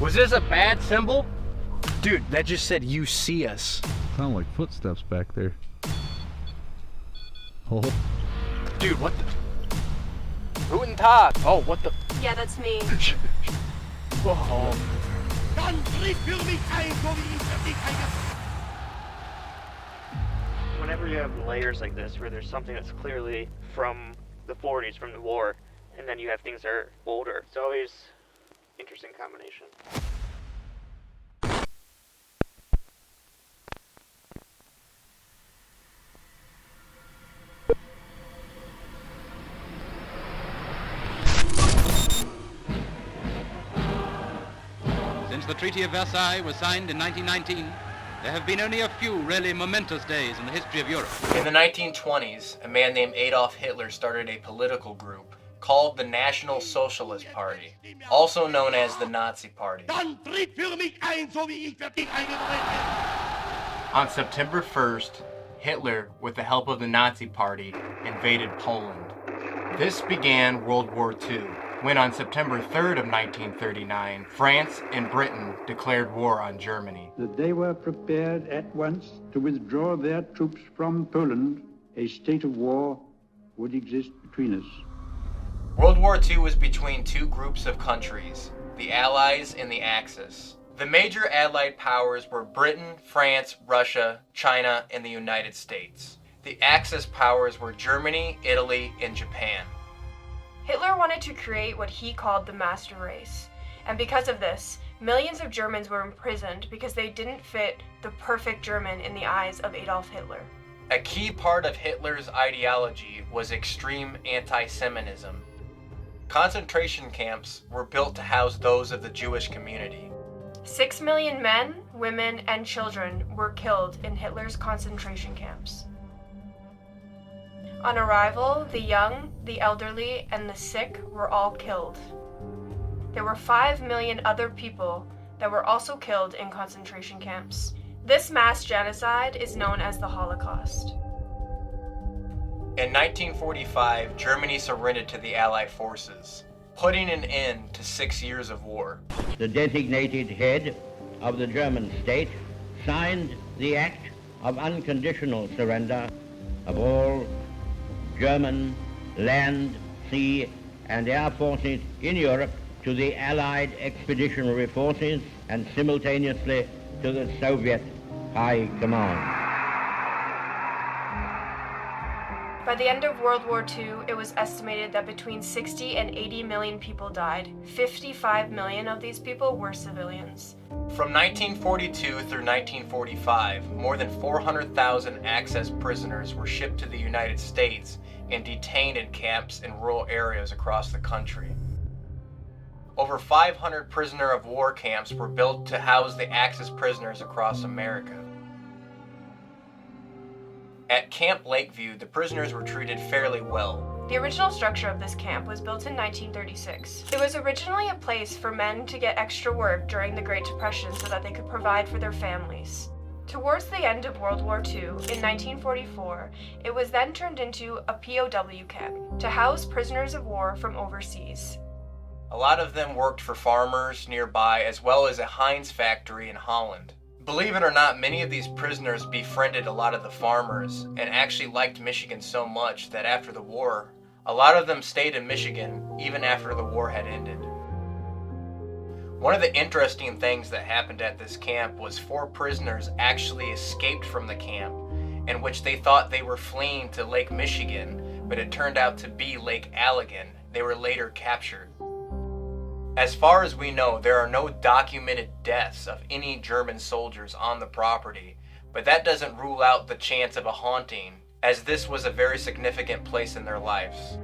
Was this a bad symbol? Dude, that just said you see us. Sound like footsteps back there. Oh. Dude, what the? Guten Tag. Oh, what the? Yeah, that's me. Oh. Whenever you have layers like this, where there's something that's clearly from the 40s, from the war, and then you have things that are older, it's always an interesting combination. Since the Treaty of Versailles was signed in 1919, there have been only a few really momentous days in the history of Europe. In the 1920s, a man named Adolf Hitler started a political group called the National Socialist Party, also known as the Nazi Party. On September 1st, Hitler, with the help of the Nazi Party, invaded Poland. This began World War II, when on September 3rd of 1939, France and Britain declared war on Germany. That they were prepared at once to withdraw their troops from Poland, a state of war would exist between us. World War II was between two groups of countries, the Allies and the Axis. The major Allied powers were Britain, France, Russia, China, and the United States. The Axis powers were Germany, Italy, and Japan. Hitler wanted to create what he called the master race, and because of this, millions of Germans were imprisoned because they didn't fit the perfect German in the eyes of Adolf Hitler. A key part of Hitler's ideology was extreme anti-Semitism. Concentration camps were built to house those of the Jewish community. 6 million men, women, and children were killed in Hitler's concentration camps. On arrival, the young, the elderly, and the sick were all killed. There were 5 million other people that were also killed in concentration camps. This mass genocide is known as the Holocaust. In 1945, Germany surrendered to the Allied forces, putting an end to 6 years of war. The designated head of the German state signed the act of unconditional surrender of all German land, sea, and air forces in Europe to the Allied expeditionary forces and simultaneously to the Soviet High Command. By the end of World War II, it was estimated that between 60 and 80 million people died. 55 million of these people were civilians. From 1942 through 1945, more than 400,000 Axis prisoners were shipped to the United States and detained in camps in rural areas across the country. Over 500 prisoner of war camps were built to house the Axis prisoners across America. At Camp Lakeview, the prisoners were treated fairly well. The original structure of this camp was built in 1936. It was originally a place for men to get extra work during the Great Depression so that they could provide for their families. Towards the end of World War II, in 1944, it was then turned into a POW camp to house prisoners of war from overseas. A lot of them worked for farmers nearby as well as a Heinz factory in Holland. Believe it or not, many of these prisoners befriended a lot of the farmers and actually liked Michigan so much that after the war, a lot of them stayed in Michigan even after the war had ended. One of the interesting things that happened at this camp was 4 prisoners actually escaped from the camp, in which they thought they were fleeing to Lake Michigan, but it turned out to be Lake Allegan. They were later captured. As far as we know, there are no documented deaths of any German soldiers on the property, but that doesn't rule out the chance of a haunting, as this was a very significant place in their lives.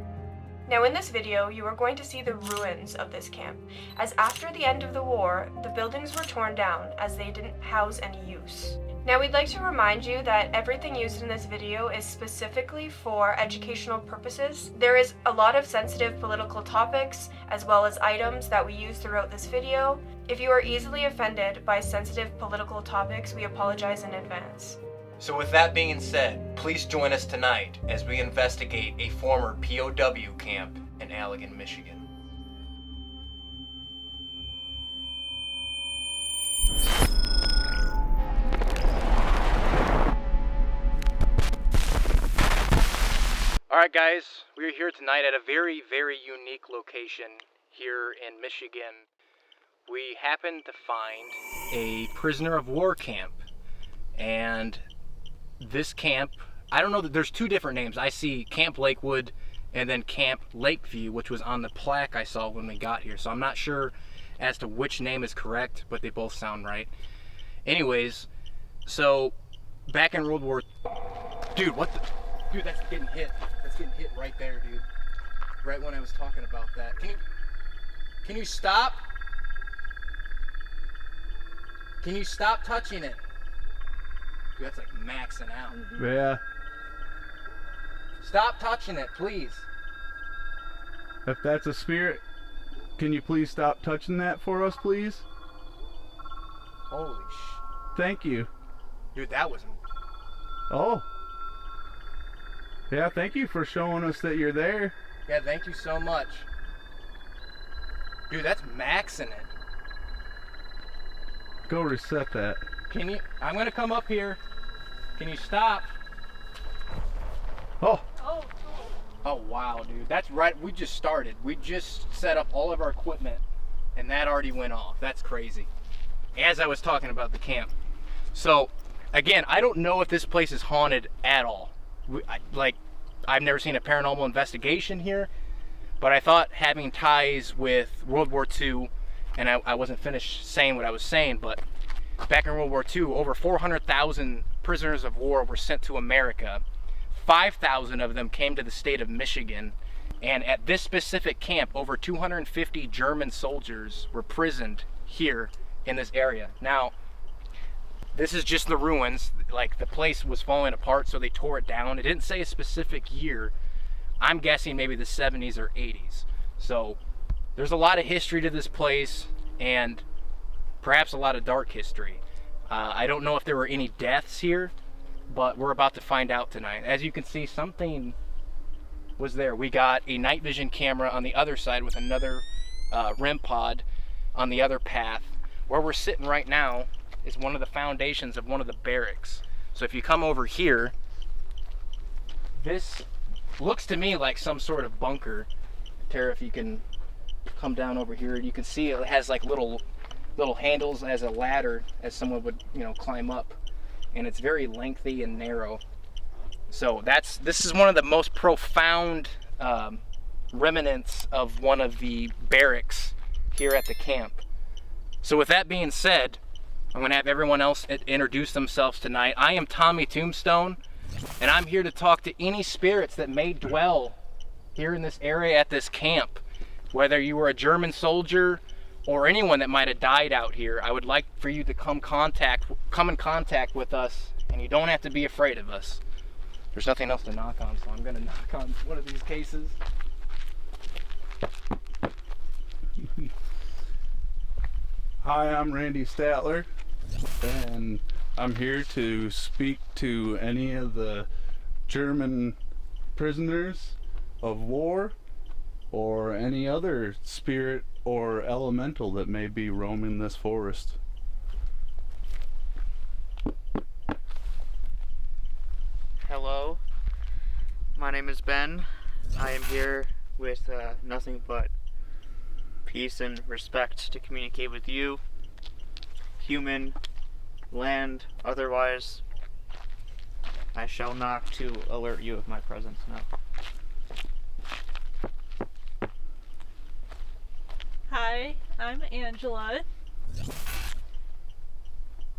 Now in this video, you are going to see the ruins of this camp, as after the end of the war, the buildings were torn down as they didn't house any use. Now we'd like to remind you that everything used in this video is specifically for educational purposes. There is a lot of sensitive political topics as well as items that we use throughout this video. If you are easily offended by sensitive political topics, we apologize in advance. So with that being said, please join us tonight as we investigate a former POW camp in Allegan, Michigan. Alright guys, we're here tonight at a very, very unique location here in Michigan. We happened to find a prisoner of war camp. And this camp, I don't know, that there's two different names. I see Camp Lakewood and then Camp Lakeview, which was on the plaque I saw when we got here. So I'm not sure as to which name is correct, but they both sound right. Anyways, so back in World War... Dude, what the... Dude, that's getting hit. That's getting hit right there, dude. Right when I was talking about that. Can you stop? Can you stop touching it? Dude, that's like maxing out. Yeah. Stop touching it, please. If that's a spirit, can you please stop touching that for us, please? Holy sh... Thank you. Dude, that was... Oh. Yeah, thank you for showing us that you're there. Yeah, thank you so much. Dude, that's maxing it. Go reset that. Can you... I'm gonna come up here. Can you stop? Oh. Oh, wow, dude. That's right. We just started. We just set up all of our equipment, and that already went off. That's crazy. As I was talking about the camp. So, again, I don't know if this place is haunted at all. I've never seen a paranormal investigation here, but I thought having ties with World War II, and I wasn't finished saying what I was saying, but back in World War II, over 400,000 prisoners of war were sent to America. 5,000 of them came to the state of Michigan, and at this specific camp, over 250 German soldiers were prisoned here in this area. Now, this is just the ruins. Like, the place was falling apart, so they tore it down. It didn't say a specific year. I'm guessing maybe the 70s or 80s. So there's a lot of history to this place, and perhaps a lot of dark history. I don't know if there were any deaths here, but we're about to find out tonight. As you can see, something was there. We got a night vision camera on the other side with another REM pod on the other path. Where we're sitting right now is one of the foundations of one of the barracks. So if you come over here, this looks to me like some sort of bunker. Terra, if you can come down over here, you can see it has like little handles as a ladder, as someone would, you know, climb up. And it's very lengthy and narrow. So this is one of the most profound remnants of one of the barracks here at the camp. So with that being said, I'm going to have everyone else introduce themselves tonight. I am Tommy Tombstone, and I'm here to talk to any spirits that may dwell here in this area at this camp. Whether you were a German soldier or anyone that might have died out here, I would like for you to come in contact with us, and you don't have to be afraid of us. There's nothing else to knock on, so I'm going to knock on one of these cases. Hi, I'm Randy Statler, and I'm here to speak to any of the German prisoners of war or any other spirit or elemental that may be roaming this forest. Hello, my name is Ben. I am here with nothing but peace and respect to communicate with you, human, land, otherwise. I shall knock to alert you of my presence now. Hi, I'm Angela.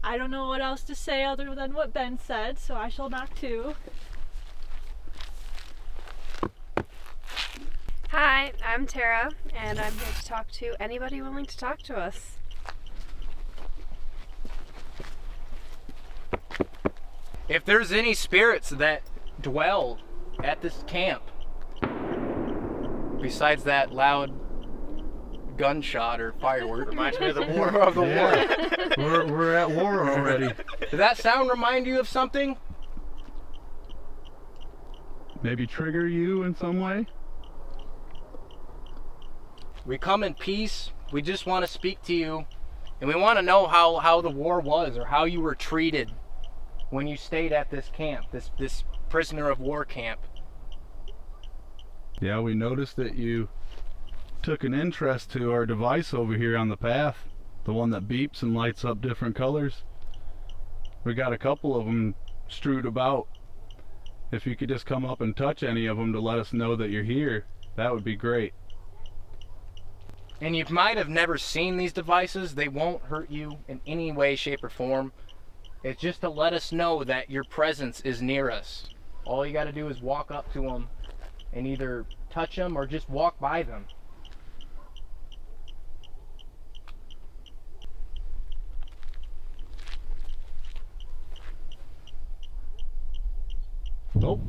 I don't know what else to say other than what Ben said, so I shall knock too. Hi, I'm Terra, and I'm here to talk to anybody willing to talk to us. If there's any spirits that dwell at this camp, besides that loud gunshot or firework, Reminds me of the war. of the war. We're at war already. Did that sound remind you of something? Maybe trigger you in some way? We come in peace. We just want to speak to you, and we want to know how the war was, or how you were treated when you stayed at this camp, this prisoner of war camp. Yeah, we noticed that you took an interest to our device over here on the path, the one that beeps and lights up different colors. We got a couple of them strewed about. If you could just come up and touch any of them to let us know that you're here, that would be great. And you might have never seen these devices. They won't hurt you in any way, shape, or form. It's just to let us know that your presence is near us. All you got to do is walk up to them and either touch them or just walk by them. Oh.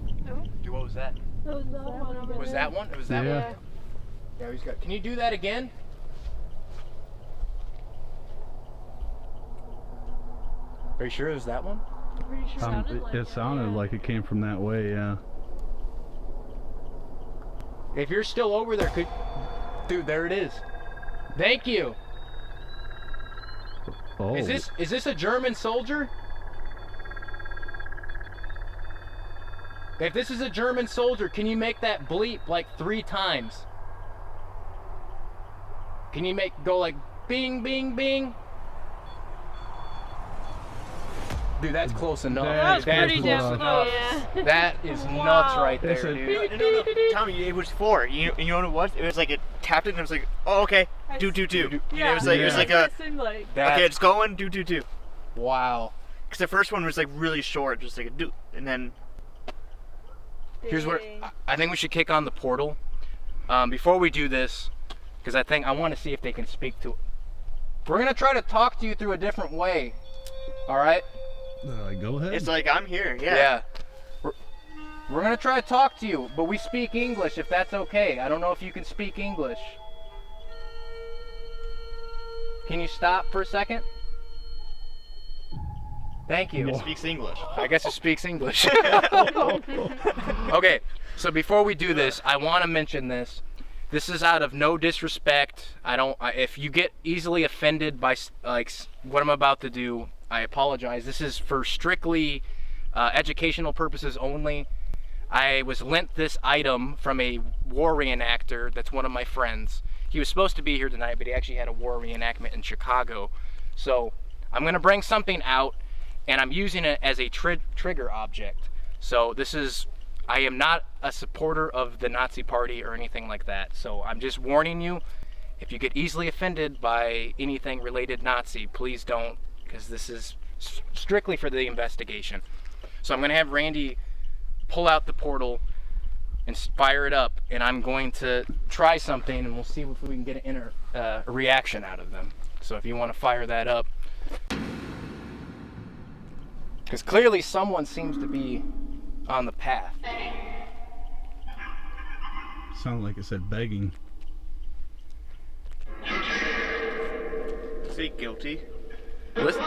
Dude, what was that? That was that one over Was there. that one? It was that Yeah. one? Yeah, he's got. Can you do that again? Are you sure it was that one? I'm pretty sure it sounded like It sounded like it came from that way, yeah. If you're still over there, dude, there it is. Thank you. Oh. Is this a German soldier? If this is a German soldier, can you make that bleep like 3 times? Can you go like bing, bing, bing? Dude, that's close enough. That's pretty damn close. Yeah. That is nuts right there, dude. No, Tommy, it was 4. You know what it was? It was like it tapped it and it was like, oh, okay, do. Yeah, It was like a, okay, it's going, do. Wow. Because the first one was like really short, just like a do, and then. Here's where I think we should kick on the portal. Before we do this, because I want to see if they can speak to it. We're going to try to talk to you through a different way. All right? Go ahead. It's like, I'm here, yeah. Yeah. We're going to try to talk to you, but we speak English if that's okay. I don't know if you can speak English. Can you stop for a second? Thank you. It speaks English. I guess it speaks English. Okay, so before we do this, I want to mention this. This is out of no disrespect. If you get easily offended by like what I'm about to do, I apologize. This is for strictly educational purposes only. I was lent this item from a war reenactor that's one of my friends. He was supposed to be here tonight, but he actually had a war reenactment in Chicago. So I'm going to bring something out, and I'm using it as a trigger object. So I am not a supporter of the Nazi Party or anything like that. So I'm just warning you, if you get easily offended by anything related Nazi, please don't, because this is strictly for the investigation. So I'm going to have Randy pull out the portal and fire it up, and I'm going to try something, and we'll see if we can get a reaction out of them. So if you want to fire that up. Because clearly someone seems to be on the path. Sounded like it said begging. Say guilty. Listen.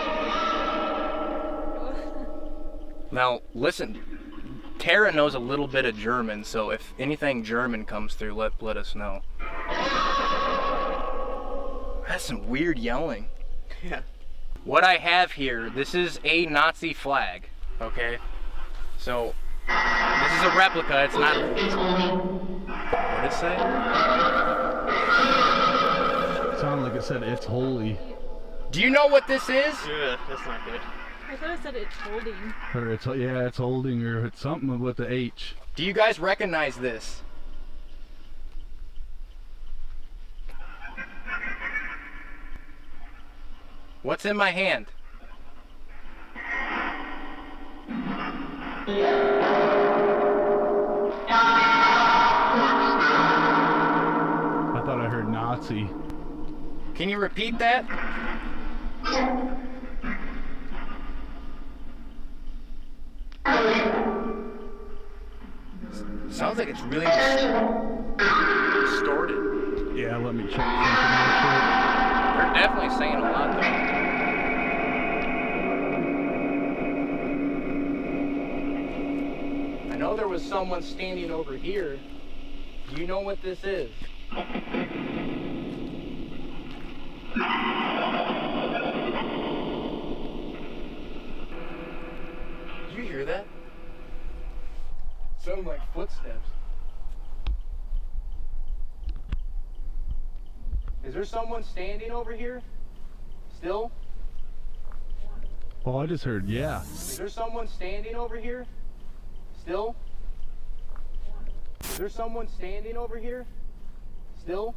Now, listen. Terra knows a little bit of German, so if anything German comes through, let us know. That's some weird yelling. Yeah. What I have here, this is a Nazi flag, okay? So, this is a replica, it's not... What did it say? It sounded like it said, "It's holy." Do you know what this is? Yeah, that's not good. I thought it said it's holding. Or it's holding, or it's something with the H. Do you guys recognize this? What's in my hand? I thought I heard Nazi. Can you repeat that? Sounds like it's really distorted. Yeah, let me check something real quick. They're definitely saying a lot though. I know there was someone standing over here. Do you know what this is? Did you hear that? Sounded like footsteps. Is there someone standing over here? Still? Oh, I just heard yeah. Is there someone standing over here? Still? Is there someone standing over here? Still?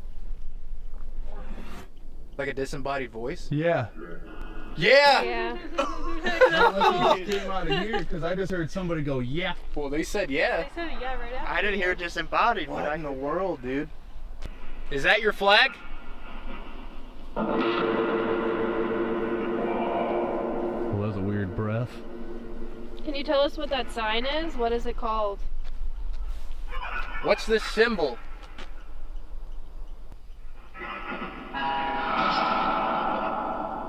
Like a disembodied voice? Yeah. Yeah! Yeah. Unless he came out of here, because I just heard somebody go yeah. Well, they said yeah. I said yeah right after. I didn't hear disembodied. What in the world, dude? Is that your flag? Well, that's a weird breath. Can you tell us what that sign is? What is it called? What's this symbol?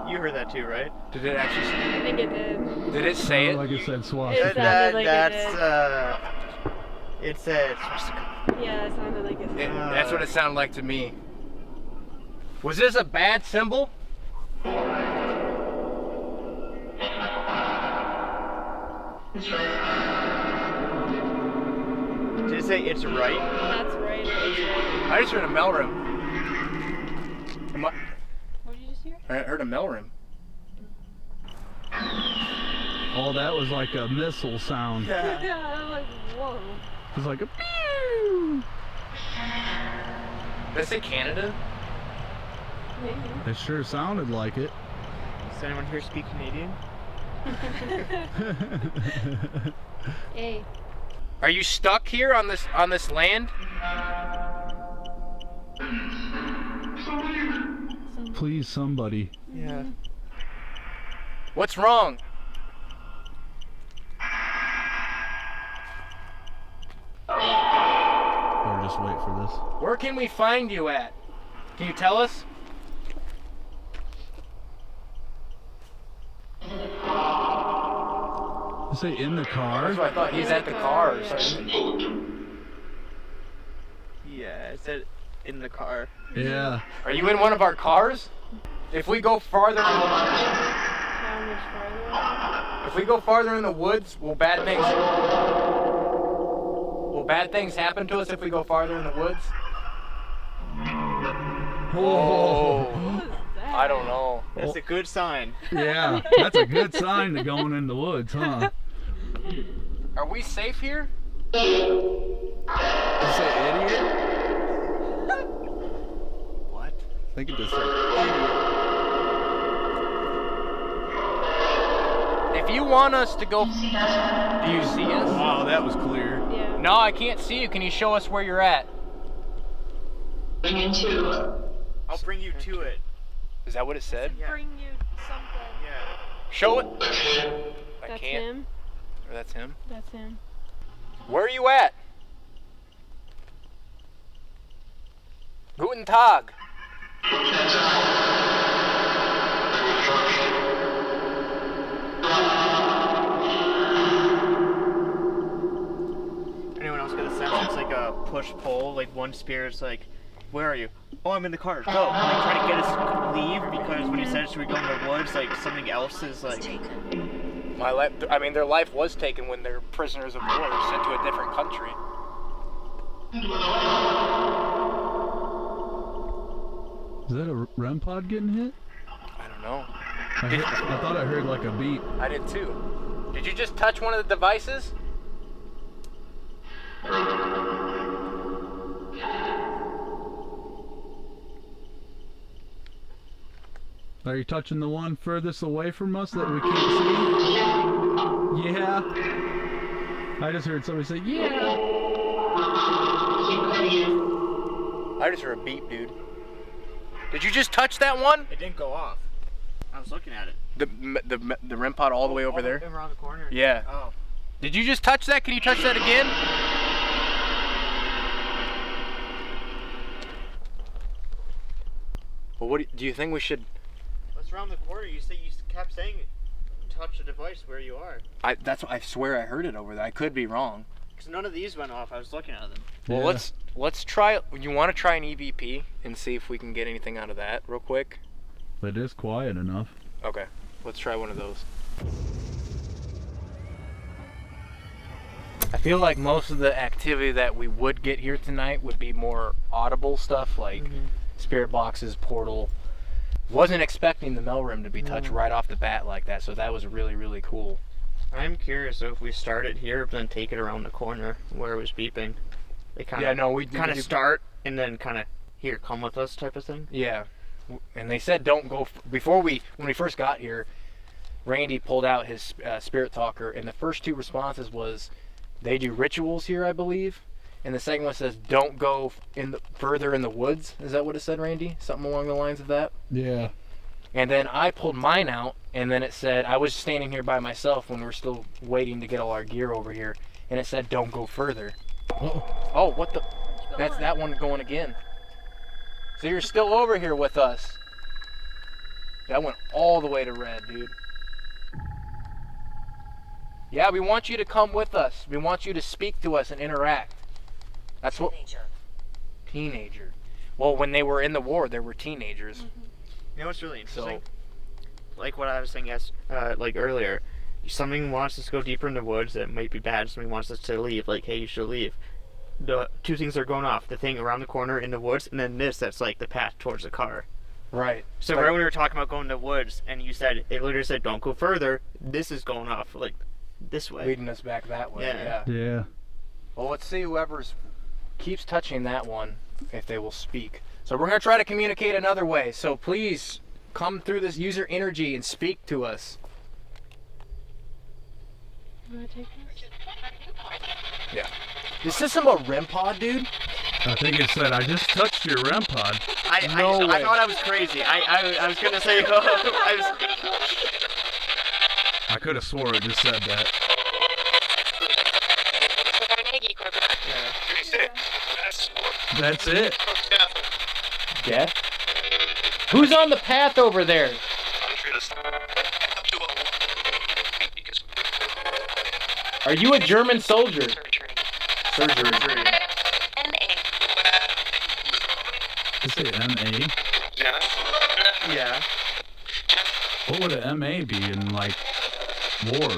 You heard that too, right? Did it actually I think it did. Did it say it? Like it said swastika. It sounded like It said. Yeah, it sounded like it. That's what it sounded like to me. Was this a bad symbol? Did it say it's right? That's right. I just heard a Melrim. What did you just hear? I heard a Melrim. Oh, that was like a missile sound. Yeah, I'm like, whoa. It was like a pew. Did it say Canada? Maybe. It sure sounded like it. Does anyone here speak Canadian? Hey. Are you stuck here on this land? Please, somebody. Yeah. What's wrong? Better just wait for this. Where can we find you at? Can you tell us? You say in the car? That's what I thought. He's at the car or something. Yeah, it said in the car. Yeah. Are you in one of our cars? If we go farther, How much farther? if we go farther in the woods, will bad things happen to us if we go farther in the woods? Oh, I don't know. That's a good sign. Yeah, that's a good sign to going in the woods, huh? Are we safe here? You say idiot? What? I think it just said idiot. If you want us to go, do you see us? Wow, that was clear. Yeah. No, I can't see you. Can you show us where you're at? I'll bring you to it. Is that what it said? Yeah. Bring you something. Yeah. Show it. I That's can't. him. Or that's him. That's him. Where are you at? Guten Tag. Anyone else get a sense it's like a push-pull? Like one spirit's like, where are you? Oh, I'm in the car. Go. Like trying to get us to leave because when he said should we go in the woods, like something else is like. My life. I mean, their life was taken when they're prisoners of war, sent to a different country. Is that a REM pod getting hit? I don't know. I thought I heard like a beep. I did too. Did you just touch one of the devices? Are you touching the one furthest away from us that we can't see? Yeah. I just heard somebody say, yeah. I just heard a beep, dude. Did you just touch that one? It didn't go off. I was looking at it. The REM pod all the way over there? Around the corner? Yeah. Oh. Did you just touch that? Can you touch that again? Well, what do you think we should? What's around the corner? You kept saying, touch the device where you are. I swear I heard it over there. I could be wrong. Because none of these went off. I was looking at them. Well, Yeah. let's try. You want to try an EVP and see if we can get anything out of that real quick? It is quiet enough. Okay, let's try one of those. I feel like most of the activity that we would get here tonight would be more audible stuff, like spirit boxes, portal. Wasn't expecting the Melrim to be touched right off the bat like that, so that was really, really cool. I'm curious if we start it here, but then take it around the corner where it was beeping. They kind of, Yeah, no, we kind of start and then kind of here, come with us type of thing. Yeah, and they said don't go when we first got here. Randy pulled out his spirit talker, and the first two responses was they do rituals here, I believe, and the second one says don't go further in the woods. Is that what it said, Randy? Something along the lines of that. Yeah. And then I pulled mine out, and then it said I was standing here by myself when we were still waiting to get all our gear over here, and it said don't go further. Oh, what the? That's that one going again. So you're still over here with us. That went all the way to red, dude. Yeah, we want you to come with us. We want you to speak to us and interact. That's what. Teenager. Well, when they were in the war, they were teenagers. You know what's really interesting? Like what I was saying like earlier, something wants us to go deeper in the woods that might be bad, something wants us to leave, like, hey, you should leave. The two things are going off, the thing around the corner in the woods, and then this that's like the path towards the car. Right. So right when we were talking about going to the woods, and you said, it literally said don't go further, this is going off, like, this way. Leading us back that way, yeah. Well, let's see whoever's keeps touching that one, if they will speak. So we're going to try to communicate another way, so please come through this user energy and speak to us. You wanna take this? Yeah. Is this about REM pod, dude? I think it said, I just touched your REM pod. I thought I was crazy. I was going to say, I could have swore it just said that. That's it. Death? Who's on the path over there? Are you a German soldier? Surgery. Is it MA? Yeah. What would an MA be in, like, war?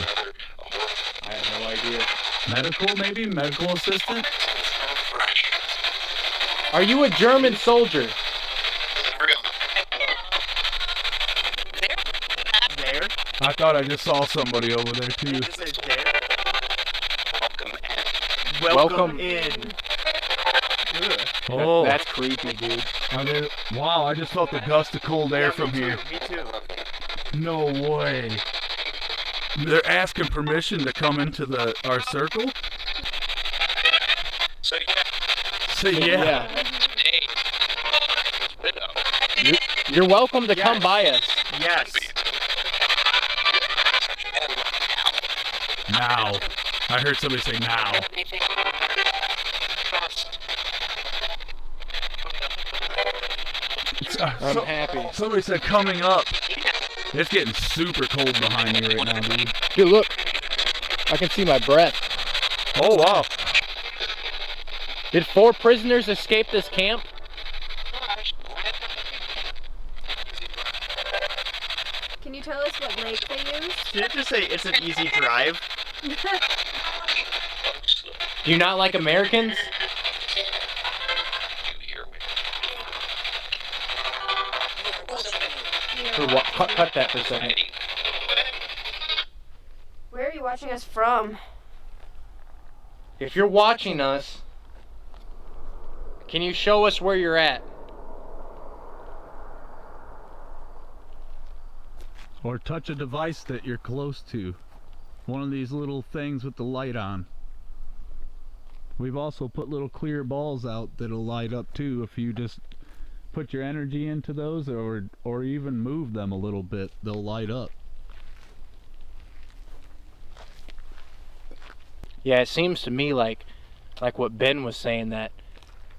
I have no idea. Medical, maybe? Medical assistant? Are you a German soldier? There? I thought I just saw somebody over there, too. Welcome in. Oh, That's creepy, dude. wow, I just felt the gust of cold air from here. Me too. No way. They're asking permission to come into our circle? Say yeah. You're welcome to come by us. Yes. Now. I heard somebody say now. I'm happy. Somebody said coming up. It's getting super cold behind me right now, dude. Dude, look. I can see my breath. Oh, wow. Did 4 prisoners escape this camp? Can you tell us what lake they use? Did it just say it's an easy drive? Do you not like Americans? Cut that for a second. Where are you watching us from? If you're watching us, can you show us where you're at? Or touch a device that you're close to. One of these little things with the light on. We've also put little clear balls out that'll light up too if you just put your energy into those or even move them a little bit, they'll light up. Yeah, it seems to me like what Ben was saying, that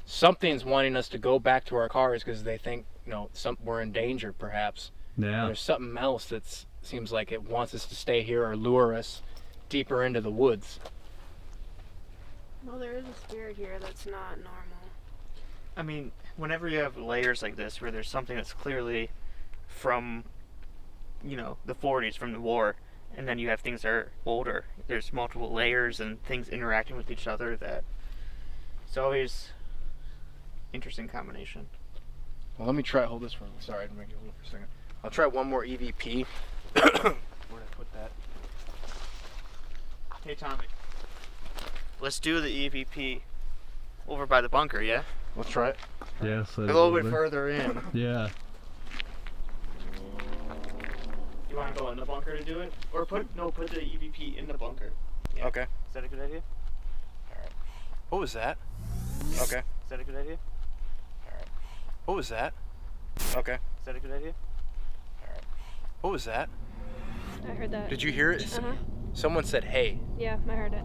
something's wanting us to go back to our cars because they think, you know, we're in danger perhaps. Yeah. There's something else that seems like it wants us to stay here or lure us deeper into the woods. Well, there is a spirit here that's not normal. I mean, whenever you have layers like this where there's something that's clearly from, you know, the 40s, from the war, and then you have things that are older, there's multiple layers and things interacting with each other, that it's always interesting combination. Well, let me try. Hold this for me. Sorry, I didn't make it hold it for a second. I'll try one more EVP. Where'd I put that? Hey, Tommy. Let's do the EVP over by the bunker, yeah? Let's try it. Yeah, A little bit further in. Yeah. You want to go in the bunker to do it? Or put the EVP in the bunker. Yeah. Okay. Is that a good idea? Alright. What was that? Okay. Is that a good idea? Alright. What was that? Okay. Is that a good idea? Alright. What was that? I heard that. Did you hear it? Uh-huh. Someone said, hey. Yeah, I heard it.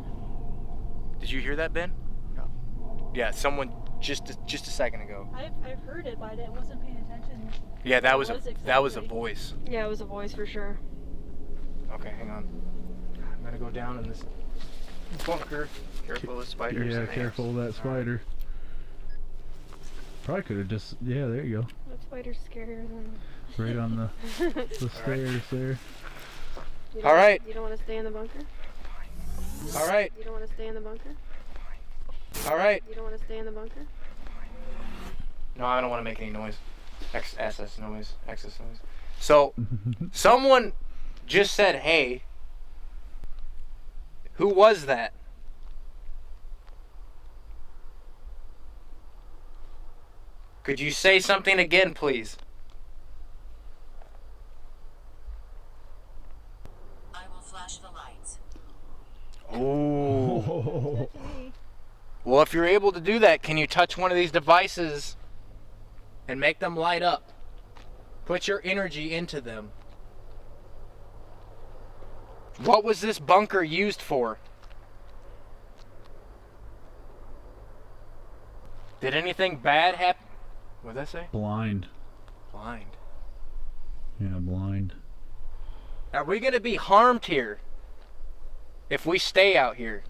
Did you hear that, Ben? No. Yeah, someone just a second ago. I've heard it, but I wasn't paying attention. Yeah, that was What that was a exactly? voice. Yeah, it was a voice for sure. Okay, hang on. I'm gonna go down in this bunker. Careful with spiders. Yeah, careful of that spider. Probably could have just, yeah, there you go. That spider's scarier than... Right on the stairs there. All right. You don't want to stay in the bunker? All right. You don't want to stay in the bunker? All right. You don't want to stay in the bunker? No, I don't want to make any noise. XS noise. XS noise. So, someone just said, hey. Who was that? Could you say something again, please? I will flash the lights. Oh. Well, if you're able to do that, can you touch one of these devices and make them light up? Put your energy into them. What was this bunker used for? Did anything bad happen? What did that say? Blind. Blind. Yeah, blind. Are we gonna be harmed here if we stay out here?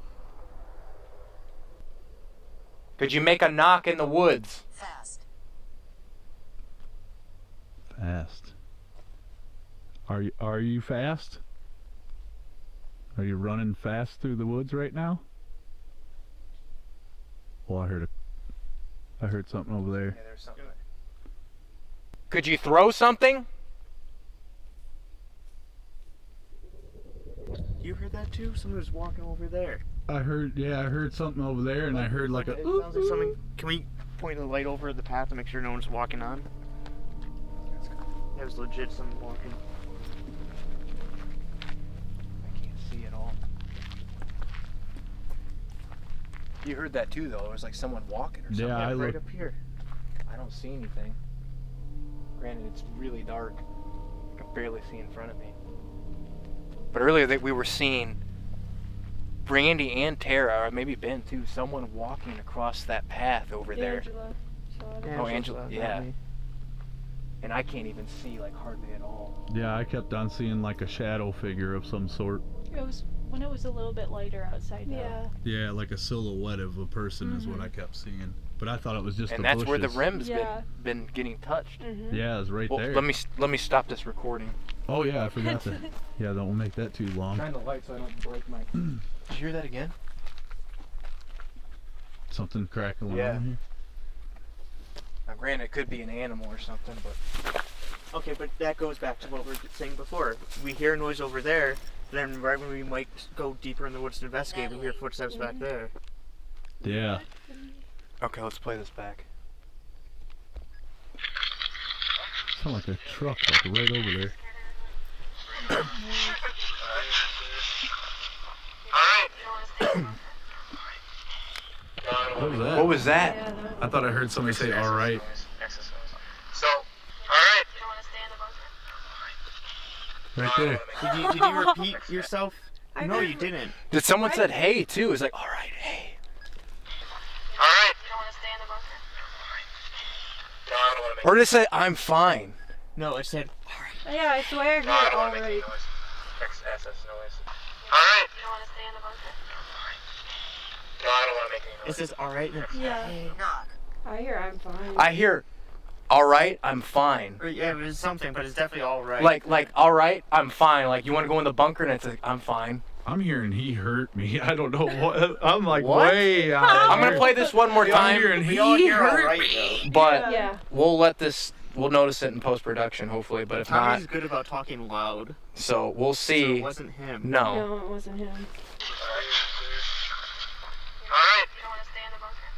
Could you make a knock in the woods? Fast. Fast. Are you fast? Are you running fast through the woods right now? Well, I heard something over there. Yeah, there's something. Could you throw something? You heard that too? Someone was walking over there. I heard something over there, and I heard like a. It sounds like something. Can we point the light over the path to make sure no one's walking on? That was legit someone walking. I can't see at all. You heard that too, though. It was like someone walking or something. Yeah, I right look. up here. I don't see anything. Granted, it's really dark. I can barely see in front of me. But earlier we were seeing Randy and Terra, or maybe Ben too, someone walking across that path over there. Angela saw it. Oh, Angela, yeah. And I can't even see like hardly at all. Yeah, I kept on seeing like a shadow figure of some sort. It was when it was a little bit lighter outside. Yeah. Yeah, like a silhouette of a person is what I kept seeing. But I thought it was just And the that's where the bushes. rim's Yeah. been getting touched. Yeah, it's right there. Let me stop this recording. Oh yeah, I forgot to. Yeah, don't make that too long. Shine the light so I don't break my. Did you hear that again? Something crackling Yeah. on here. Now, granted, it could be an animal or something, but Okay, but that goes back to what we were saying before. We hear a noise over there, then right when we might go deeper in the woods to investigate, we hear footsteps back there. Yeah. okay, let's play this back. Sound like a truck like right over there. What was that? What was that? I thought I heard somebody say all right. So, alright. Right there. Did you repeat yourself? No, you didn't. Did someone said hey too? It's like, all right, hey. Alright. Or did it say I'm fine? No, it said. Yeah, I swear I heard it all right. XSS noise. Alright. No, I don't want to make any It noise. says alright. Yeah. I hear I'm fine. I hear, all right, I'm fine. Yeah, it was something, but it's definitely alright. Like, all right, I'm fine. Like, you want to go in the bunker, and it's like, I'm fine. I'm hearing he hurt me. I don't know what. I'm like What? way out. I'm gonna play this one more I'm time, hearing We all he hear all hurt right, me. though. but Yeah. we'll notice it in post-production, hopefully. But if not, Tommy's good about talking loud. so we'll So see. it wasn't him. No. No, it wasn't him. Alright. You don't want to stay in the bunker?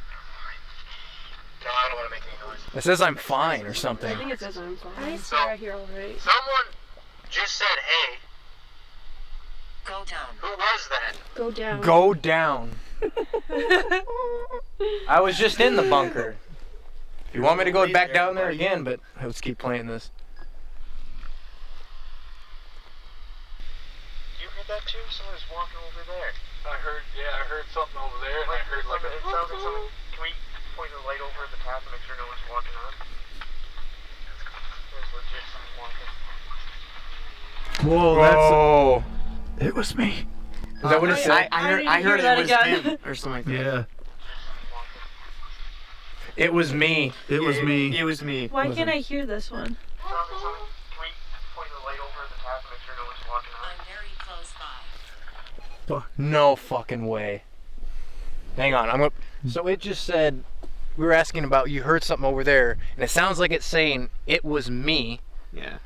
No, I don't want to make any noise. It says I'm fine or I something. think it says I'm fine. I swear I hear all right. Someone just said, hey. Go down. Who was that? Go down. Go down. I was just in the bunker. If you want me to go back down there again, but let's keep playing this. You heard that too? Someone's walking over there. I heard something over there, and I heard like It sounds like someone. Can we point the light over at the path to make sure no one's walking on? There's legit someone walking. Whoa, Oh, it was me. is that what it said? I heard that it was again. him or something like that. Yeah, It was me. it was me. It was me. Why can't I hear this one? Can we point the light over at the path to make sure no one's walking on? I'm very close by. No fucking way. Hang on, I'm gonna. So it just said we were asking about you heard something over there, and it sounds like it's saying it was me, Yeah.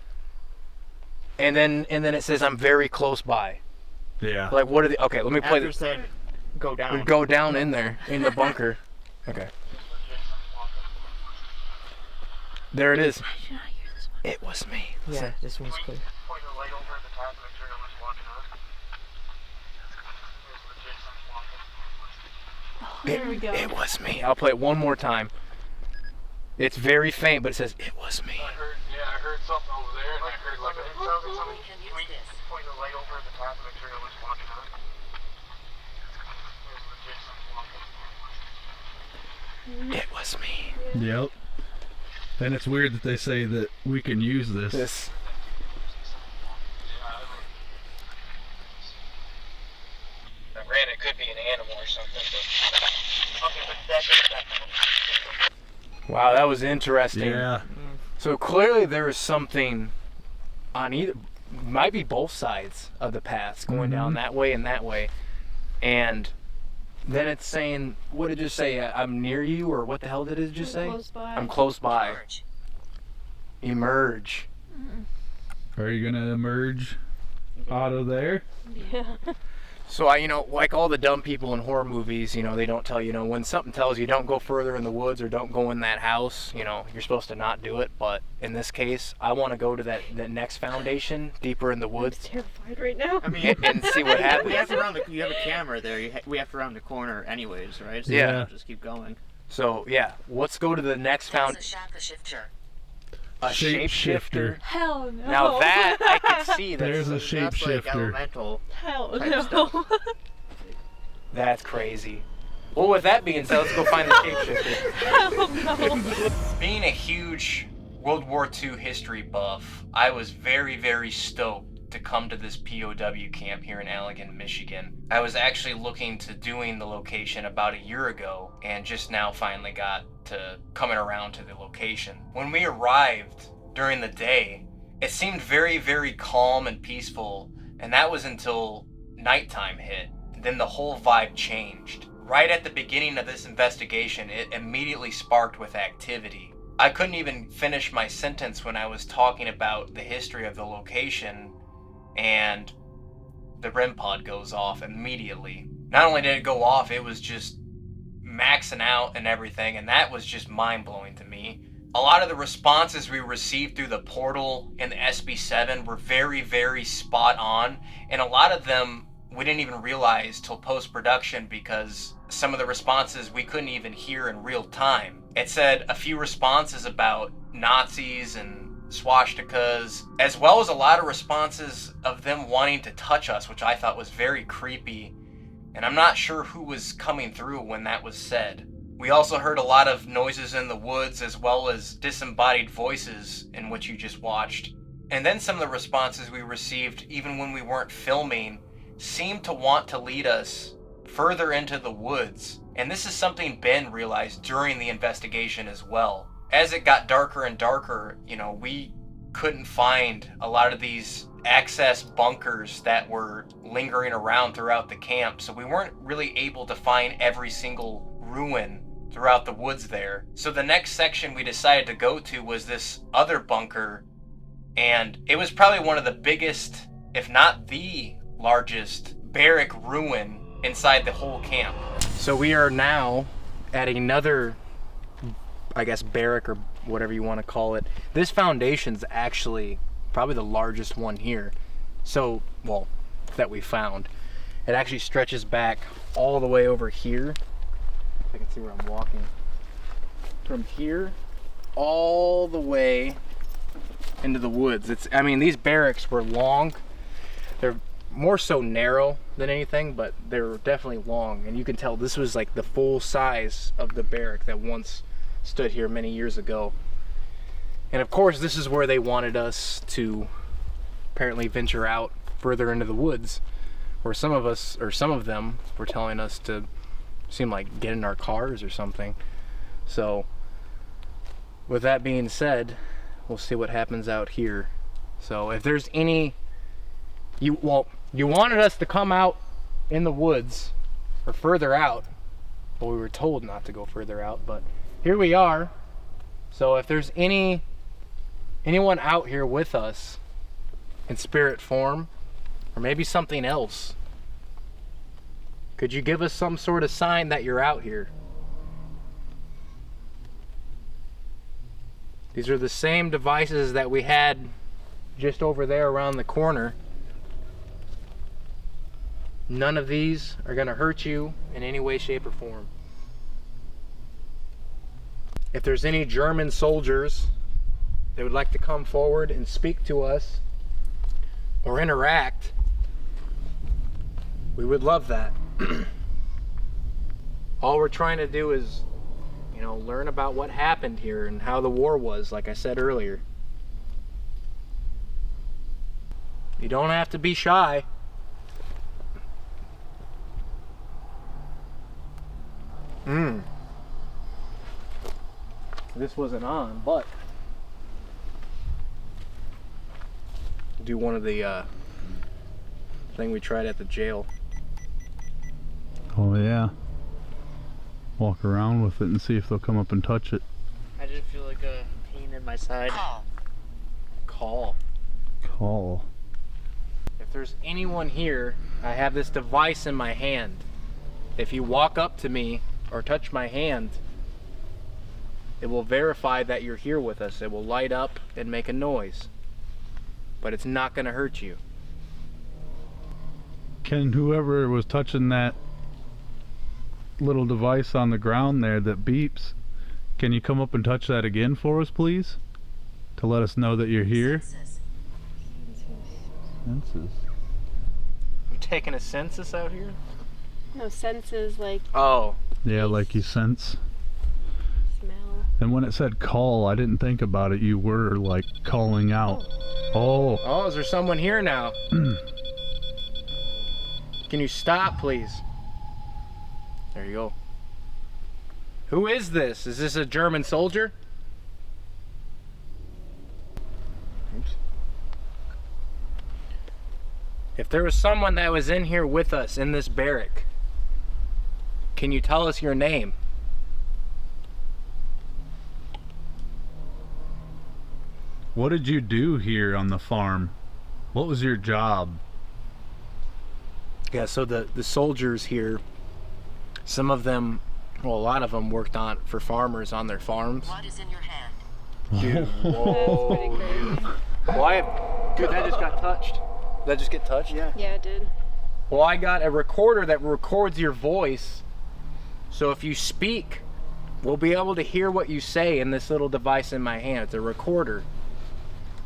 and then it says I'm very close by. Yeah. Like what are the? Okay, let me play After this. said, go down. We go down in there in the bunker. Okay, there it is. It was me. Yeah, this one's clear. Point the light over at the path to make sure no one's walking on. There's legit someone walking. There we go. It was me. I'll play it one more time. It's very faint, but it says it was me. I heard something over there, and I heard like It sounds like someone. We can Can we use this. point the light over at the path to make sure no one's walking on? There's legit someone walking. It was me. Yep. And it's weird that they say that we can use this. This. Granted, it could be an animal or something, but okay, but that's it. Wow, that was interesting. Yeah. So clearly there is something on either, might be both sides of the paths going down that way and that way. And then it's saying, what did it just say? I'm near you, or what the hell did it just say? Close by. I'm close by. George. Emerge. Are you gonna emerge out of there? Yeah. So like all the dumb people in horror movies, they don't tell you, when something tells you don't go further in the woods or don't go in that house, you're supposed to not do it. But in this case, I want to go to that next foundation deeper in the I'm woods terrified right now. I mean, and see what we happens. have to you have a camera there. We have to round the corner anyways, right? So Yeah. we'll just keep going. So yeah, let's go to the next That's found. a shifter. A Shapeshifter. Hell no. Now that I can see. There's a That's like shapeshifter. elemental. Hell type no. stuff. That's crazy. Well, with that being said, let's go find the shapeshifter. Hell no. Being a huge World War II history buff, I was very, very stoked to come to this POW camp here in Allegan, Michigan. I was actually looking to doing the location about a year ago and just now finally got to coming around to the location. When we arrived during the day, it seemed very, very calm and peaceful, and that was until nighttime hit. Then the whole vibe changed. Right at the beginning of this investigation, it immediately sparked with activity. I couldn't even finish my sentence when I was talking about the history of the location, and the REM pod goes off immediately. Not only did it go off, it was just maxing out and everything, and that was just mind-blowing to me. A lot of the responses we received through the portal in the SB7 were very, very spot on, and a lot of them we didn't even realize till post-production because some of the responses we couldn't even hear in real time. It said a few responses about Nazis and swastikas, as well as a lot of responses of them wanting to touch us, which I thought was very creepy, and I'm not sure who was coming through when that was said. We also heard a lot of noises in the woods as well as disembodied voices in what you just watched. And then some of the responses we received, even when we weren't filming, seemed to want to lead us further into the woods. And this is something Ben realized during the investigation as well. As it got darker and darker, we couldn't find a lot of these access bunkers that were lingering around throughout the camp, so we weren't really able to find every single ruin throughout the woods there. So the next section we decided to go to was this other bunker, and it was probably one of the biggest, if not the largest, barrack ruin inside the whole camp. So we are now at another, I guess, barrack or whatever you want to call it. This foundation's actually probably the largest one here. So, well, that we found. It actually stretches back all the way over here. If I can see where I'm walking. From here all the way into the woods. I mean, these barracks were long. They're more so narrow than anything, but they're definitely long. And you can tell this was like the full size of the barrack that once stood here many years ago. And of course, this is where they wanted us to apparently venture out further into the woods, where some of us, or some of them, were telling us to, seem like, get in our cars or something. So with that being said, we'll see what happens out here. So if there's any, you wanted us to come out in the woods or further out. Well, we were told not to go further out, but here we are. So if there's anyone out here with us in spirit form, or maybe something else, could you give us some sort of sign that you're out here? These are the same devices that we had just over there around the corner. None of these are going to hurt you in any way, shape, or form. If there's any German soldiers that would like to come forward and speak to us or interact, we would love that. All we're trying to do is, you know, learn about what happened here and how the war was, like I said earlier. You don't have to be shy. This wasn't on, but do one of the thing we tried at the jail. Oh yeah. Walk around with it and see if they'll come up and touch it. I just feel like a pain in my side. Call. If there's anyone here, I have this device in my hand. If you walk up to me or touch my hand, it will verify that you're here with us. It will light up and make a noise, but it's not going to hurt you. Can whoever was touching that little device on the ground there that beeps, can you come up and touch that again for us, please? To let us know that you're here? Senses. You taking a census out here? No, senses like Oh. Yeah, like you sense. smell. And when it said call, I didn't think about it. You were like calling out. Oh. Oh, is there someone here now? Can you stop, please? There you go. Who is this? Is this a German soldier? Oops. If there was someone that was in here with us in this barrack, can you tell us your name? What did you do here on the farm? What was your job? Yeah, so the soldiers here, some of them, well, a lot of them worked for farmers on their farms. What is in your hand? Dude, whoa. That's pretty crazy. Well, dude, that just got touched. Did that just get touched? Yeah. Yeah, it did. Well, I got a recorder that records your voice. So if you speak, we'll be able to hear what you say in this little device in my hand. It's a recorder.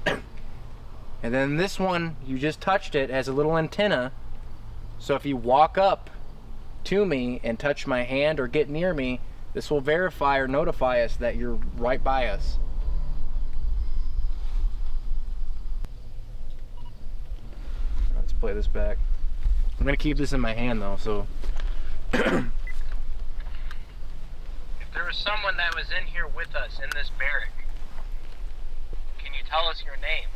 And then this one, you just touched it, has a little antenna. So if you walk up to me and touch my hand or get near me, this will verify or notify us that you're right by us. Let's play this back. I'm gonna keep this in my hand though, so. If there was someone that was in here with us in this barrack, can you tell us your name.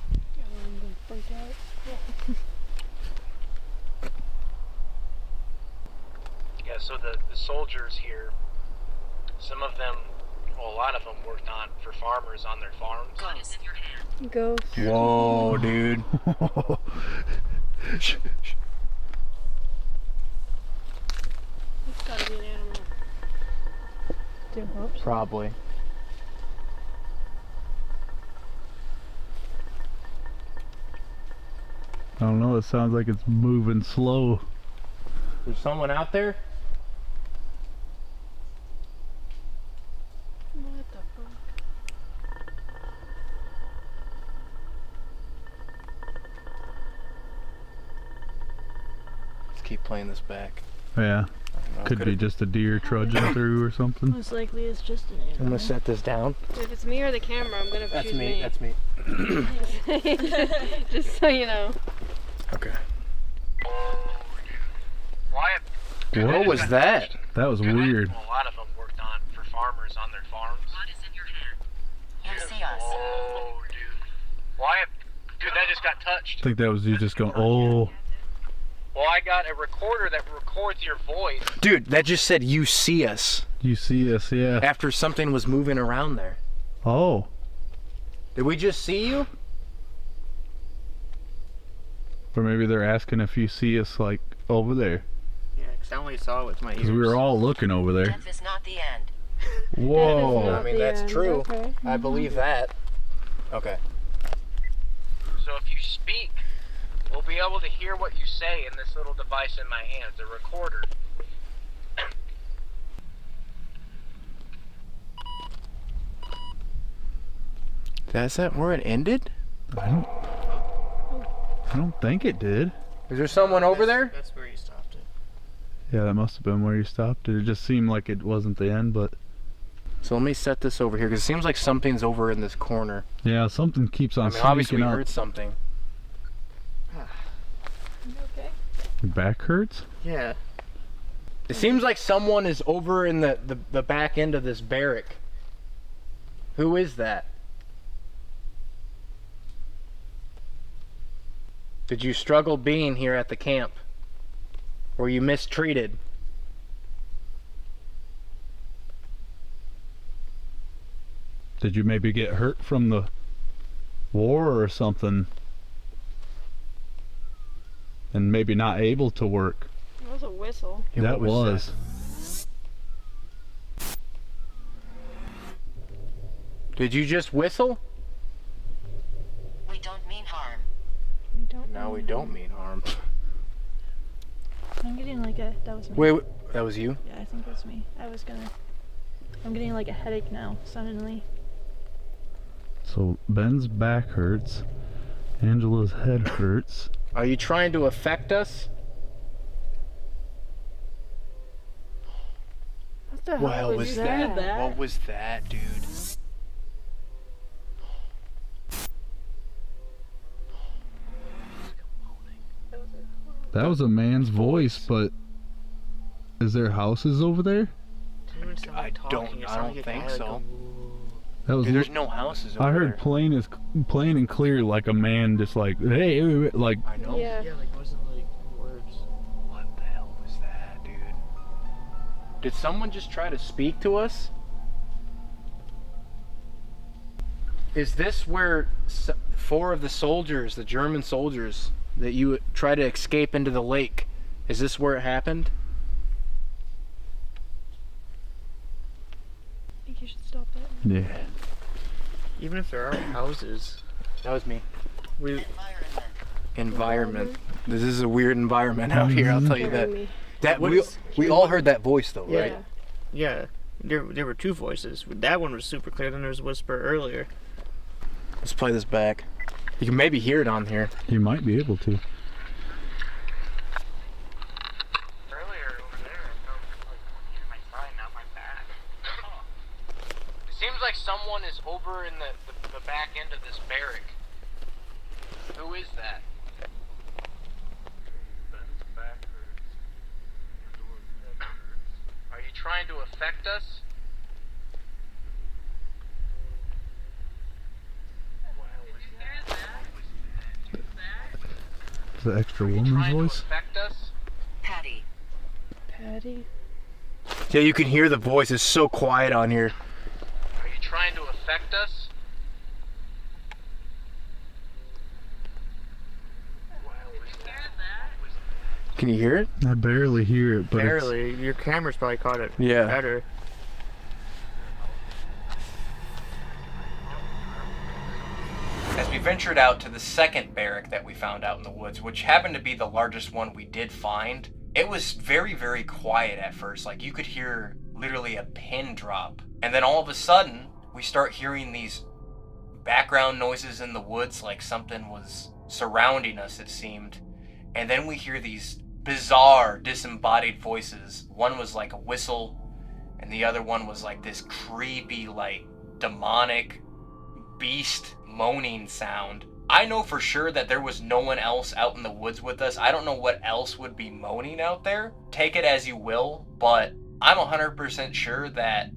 Yeah, so the soldiers here, some of them, well, a lot of them worked for farmers on their farms. Gun is in your hand. Go. Whoa, dude. It's gotta be an animal. Probably. I don't know, it sounds like it's moving slow. There's someone out there? What the fuck? Let's keep playing this back. Yeah, could be just a deer trudging through or something. Most likely it's just an I'm animal. gonna set this down. If it's me or the camera, I'm gonna choose me. That's me. Just so you know. Okay. Why? What was that? That was weird. Well, a lot of them worked for farmers on their farms. Gun is in your hand. You see us. Oh, dude. Why? Dude, that just got touched. I think that was you just going, oh. Well, I got a recorder that records your voice. Dude, that just said you see us. You see us, yeah. After something was moving around there. Oh. Did we just see you? Or maybe they're asking if you see us, like, over there. Yeah, because I only saw it with my ears. Because we were all looking over there. Death is not the end. Whoa. I mean, that's true. Okay. I believe that. Okay. So if you speak, we'll be able to hear what you say in this little device in my hand, the recorder. Is that where it ended? I don't think it did. Is there someone over there? That's where you stopped it. Yeah, that must have been where you stopped it. It just seemed like it wasn't the end, but... So let me set this over here, because it seems like something's over in this corner. Yeah, something keeps on sneaking obviously we up. heard something. You okay? Your back hurts? Yeah. It seems like someone is over in the back end of this barrack. Who is that? Did you struggle being here at the camp? Were you mistreated? Did you maybe get hurt from the war or something? And maybe not able to work? That was a whistle. Yeah, that what was. Did you just whistle? We don't mean harm. We don't. No, we don't mean harm. I'm getting like a. That was me. Wait, that was you? Yeah, I think that's me. I'm getting like a headache now, suddenly. So Ben's back hurts. Angela's head hurts. Are you trying to affect us? What the What hell was that? What was that, dude? That was a man's voice, but is there houses over there? I don't think so. That was. Dude, there's no houses over I heard there. plain and clear, like a man just like, hey, like. I know. Yeah. Yeah, like wasn't like words. What the hell was that, dude? Did someone just try to speak to us? Is this where 4 of the soldiers, the German soldiers, that you try to escape into the lake, is this where it happened? I think you should stop that. Yeah. Even if there are houses, That was me. we Environment. This is a weird environment out here, I'll tell you that. That What we, is- we all heard that voice though, Yeah. right? yeah. There were 2 voices. That one was super clear. Then there was a whisper earlier. Let's play this back. You can maybe hear it on here. You might be able to. Earlier over there, I felt like near my side, not my back. It seems like someone is over in the back end of this barrack. Who is that? Ben's back hurts. Angela's head hurts. Are you trying to affect us? The extra woman's voice? Affect us? Patty. Patty. Yeah, you can hear the voice. It's so quiet on here. Are you trying to affect us? Can you hear it? I barely hear it, but Barely. Your camera's probably caught it Yeah. better. As we ventured out to the second barrack that we found out in the woods, which happened to be the largest one we did find, it was very, very quiet at first. Like, you could hear literally a pin drop. And then all of a sudden, we start hearing these background noises in the woods, like something was surrounding us, it seemed. And then we hear these bizarre, disembodied voices. One was like a whistle, and the other one was like this creepy, like, demonic beast moaning sound. I know for sure that there was no one else out in the woods with us. I don't know what else would be moaning out there. Take it as you will, but I'm 100% sure that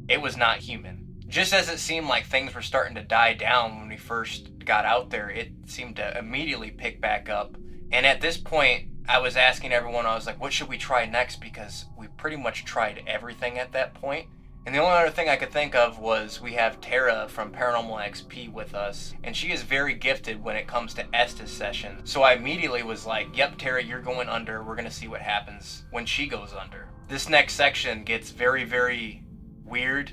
it was not human. Just as it seemed like things were starting to die down when we first got out there, it seemed to immediately pick back up. And at this point, I was asking everyone, I was like, what should we try next? Because we pretty much tried everything at that point. And the only other thing I could think of was we have Terra from PARANORMALXP with us, and she is very gifted when it comes to Estes sessions. So I immediately was like, yep, Terra, you're going under. We're going to see what happens when she goes under. This next section gets very, very weird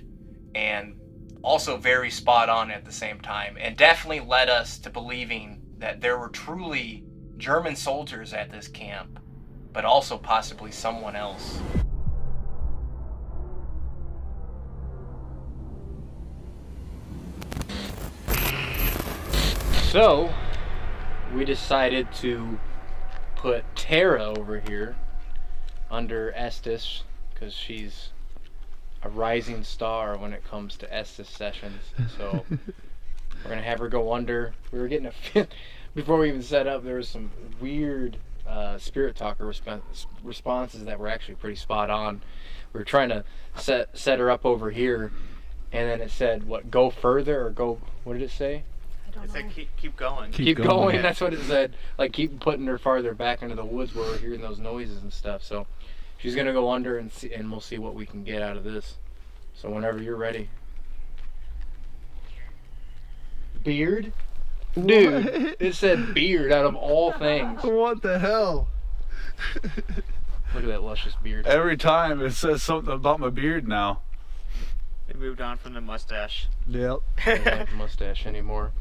and also very spot on at the same time, and definitely led us to believing that there were truly German soldiers at this camp, but also possibly someone else. So, we decided to put Terra over here under Estes, because she's a rising star when it comes to Estes sessions. So, we're going to have her go under. We were getting a before we even set up, there was some weird spirit talker responses that were actually pretty spot on. We were trying to set her up over here, and then it said, what, go further, or go, what did it say? It said keep going. Keep going, that's what it said. Like, keep putting her farther back into the woods where we're hearing those noises and stuff. So she's gonna go under and see, and we'll see what we can get out of this. So whenever you're ready. Beard? Dude, it said beard out of all things. What the hell? Look at that luscious beard. Every time it says something about my beard now. They moved on from the mustache. Yep. I don't have a mustache anymore.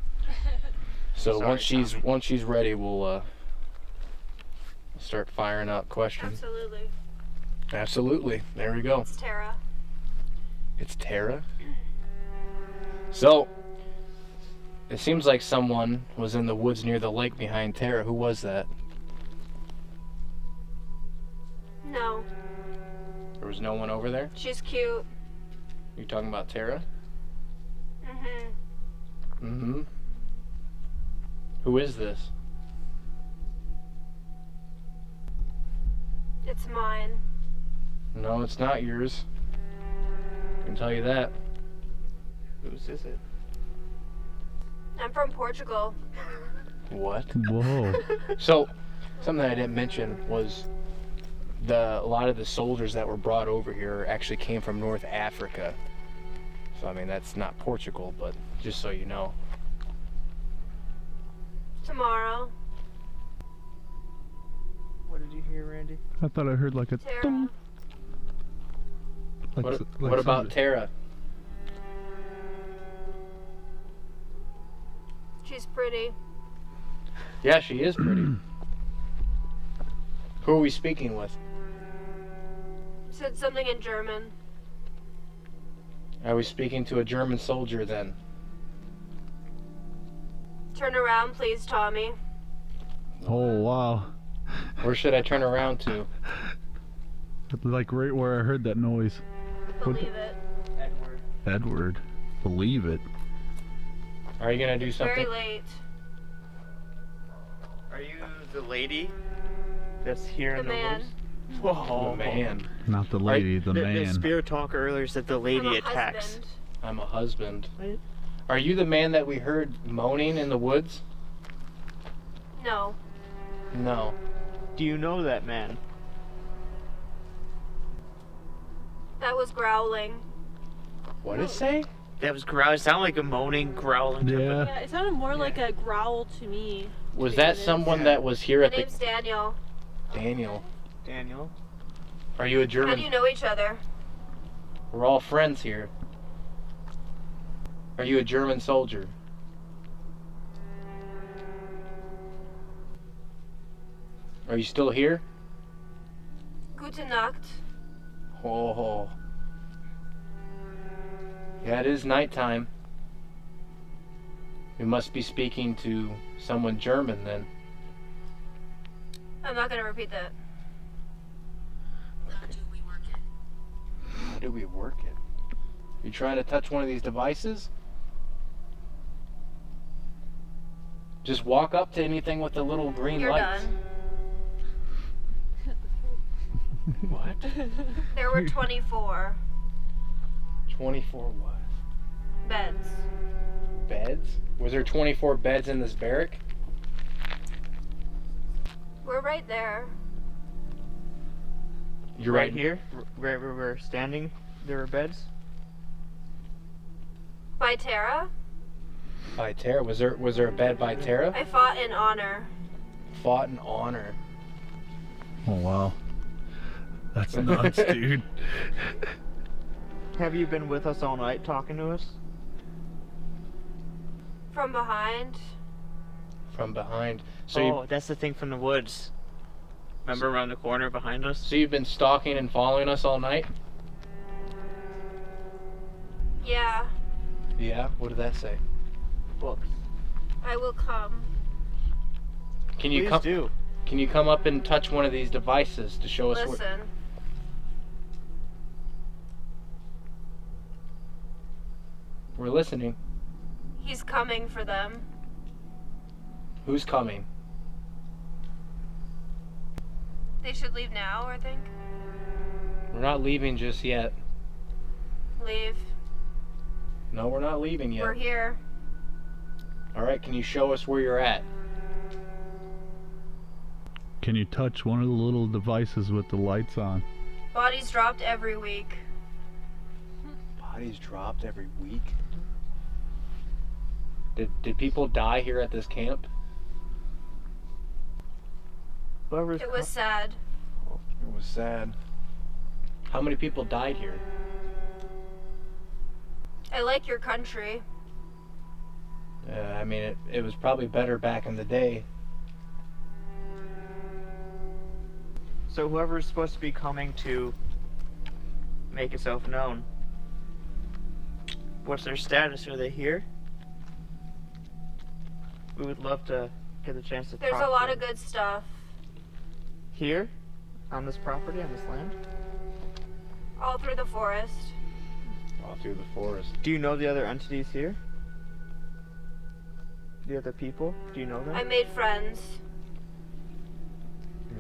So Sorry, once she's ready, we'll start firing up questions. Absolutely. Absolutely. There we go. It's Terra. It's Terra? So, it seems like someone was in the woods near the lake behind Terra. Who was that? No. There was no one over there? She's cute. You talking about Terra? Mm-hmm. Mm-hmm. Who is this? It's mine. No, it's not yours. I can tell you that. Whose is it? I'm from Portugal. What? Whoa. So, something I didn't mention was a lot of the soldiers that were brought over here actually came from North Africa. So, I mean, that's not Portugal, but just so you know. Tomorrow. What did you hear, Randy? I thought I heard like a Terra. dong. What about Terra? She's pretty. Yeah, she is pretty. Who are we speaking with? Said something in German. Are we speaking to a German soldier then? Turn around, please, Tommy. Oh, wow. Where should I turn around to? Like right where I heard that noise. Believe it. Edward. Believe it. Are you gonna do something? Very late. Are you the lady that's here The in the man. woods? Whoa. The man. Not the lady, the The man. spirit talker earlier said the lady I'm a attacks. husband. I'm a husband. Are you the man that we heard moaning in the woods? No. No. Do you know that man? That was growling. What did it say? That was growl. It sounded like a moaning, growling. Yeah, it sounded more like a growl to me. Was that someone that was here My at the... name's Daniel. Daniel. Daniel? Are you a How German? do you know each other? We're all friends here. Are you a German soldier? Are you still here? Gute Nacht. Oh. Yeah, it is nighttime. We must be speaking to someone German then. I'm not gonna repeat that. How do we work it? How do we work it? You trying to touch one of these devices? Just walk up to anything with the little green You're lights. done. What? There were 24 24 what? beds. Beds? Was there 24 beds in this barrack? We're right there. You're right here, right where we're standing. There were beds. By Terra? By Terra? Was there a bed by Terra? I fought in honor. Fought in honor. Oh wow. That's nuts, dude. Have you been with us all night talking to us? From behind. From behind. So That's the thing from the woods. Remember around the corner behind us? So you've been stalking and following us all night? Yeah, Yeah. What did that say? Books. I will come. Can you Please come? do. Can you come up and touch one of these devices to show us where? Listen. We're listening. He's coming for them. Who's coming? They should leave now, I think. We're not leaving just yet. Leave. No, we're not leaving yet. We're here. All right. Can you show us where you're at? Can you touch one of the little devices with the lights on? Bodies dropped every week. Bodies dropped every week. Did people die here at this camp? It was sad. It was sad. How many people died here? I like your country. I mean, it was probably better back in the day. So whoever's supposed to be coming to make itself known, what's their status? Are they here? We would love to get the chance to There's talk a to lot them. of good stuff. Here? On this property, on this land? All through the forest. All through the forest. Do you know the other entities here? The other people? Do you know them? I made friends.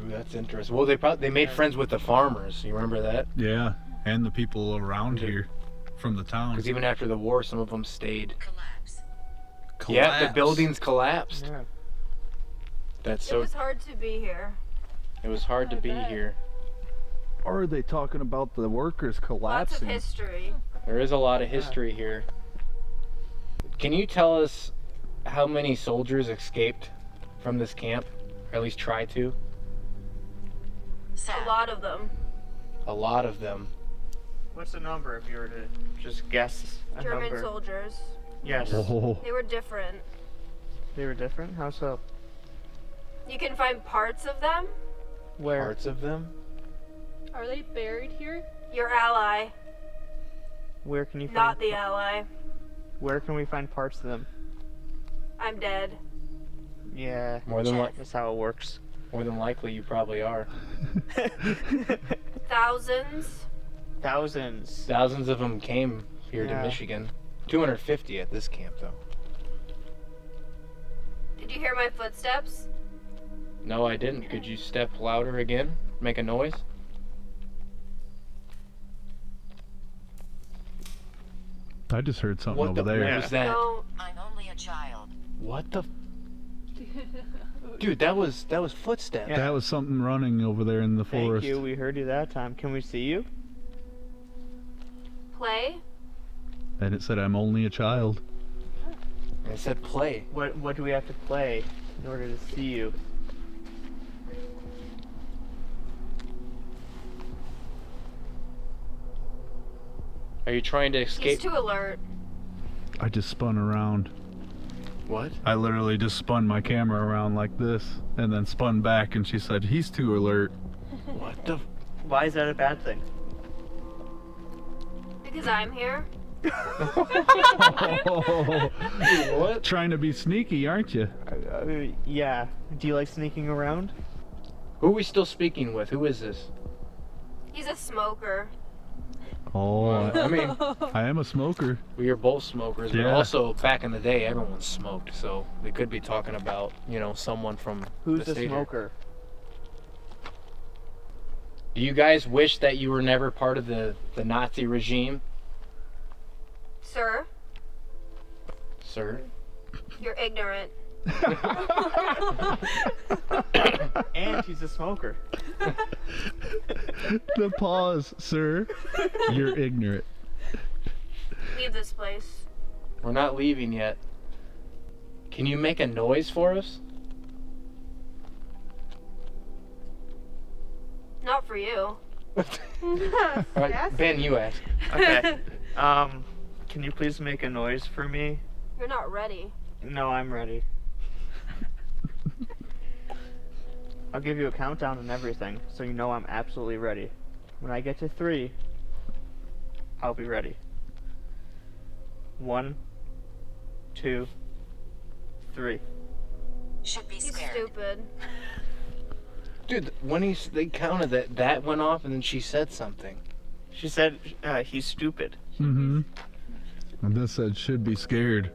Ooh, that's interesting. Well, they made friends with the farmers. You remember that? Yeah, and the people around here from the town. Because even after the war, some of them stayed. Collapse. Yeah, the buildings collapsed. Yeah. That's It so. was hard to be here. It was hard to be here. Or are they talking about the workers Lots of collapsing? history. There is a lot of history here. Can you tell us how many soldiers escaped from this camp? Or at least try to? A lot of them. A lot of them. What's the number if you were to just guess a German number? soldiers. Yes. Oh. They were different. They were different? How so? You can find parts of them. Where? Parts of them? Are they buried here? Your ally, Where can you find? not the ally. Where can we find parts of them? I'm dead. Yeah. More than That's how it works. More than likely, you probably are. Thousands. Thousands. Thousands of them came here to Yeah. Michigan. 250 at this camp, though. Did you hear my footsteps? No, I didn't. Could you step louder again? Make a noise? I just heard something What over the there. what was that? No. I'm only a child. What the? Dude, Dude, that was footsteps. Yeah. That was something running over there in the Thank forest. you, we heard you that time. Can we see you? Play? And it said, I'm only a child. I said play. What do we have to play in order to see you? Are you trying to He's escape? too alert. I just spun around. What? I literally just spun my camera around like this and then spun back and she said, he's too alert. What the? Why is that a bad thing? Because I'm here. What? Trying to be sneaky, aren't you? Yeah. Do you like sneaking around? Who are we still speaking with? Who is this? He's a smoker. Oh, I mean, I am a smoker. we are both smokers, but Yeah. also back in the day, everyone smoked. So we could be talking about, you know, someone from Who's the the state here. smoker? Do you guys wish that you were never part of the Nazi regime, Sir, sir? you're ignorant. And he's a smoker. The pause, sir. You're ignorant. Leave this place. We're not leaving yet. Can you make a noise for us? Not for you. All right, Ben, you ask. Okay. Can you please make a noise for me? You're not ready. No, I'm ready. I'll give you a countdown and everything, so you know I'm absolutely ready. When I get to 3, I'll be ready. 1, 2, 3. Should be He's scared. stupid. Dude, when they counted that went off, and then she said something. She said he's stupid. Mm-hmm. And this said, should be scared.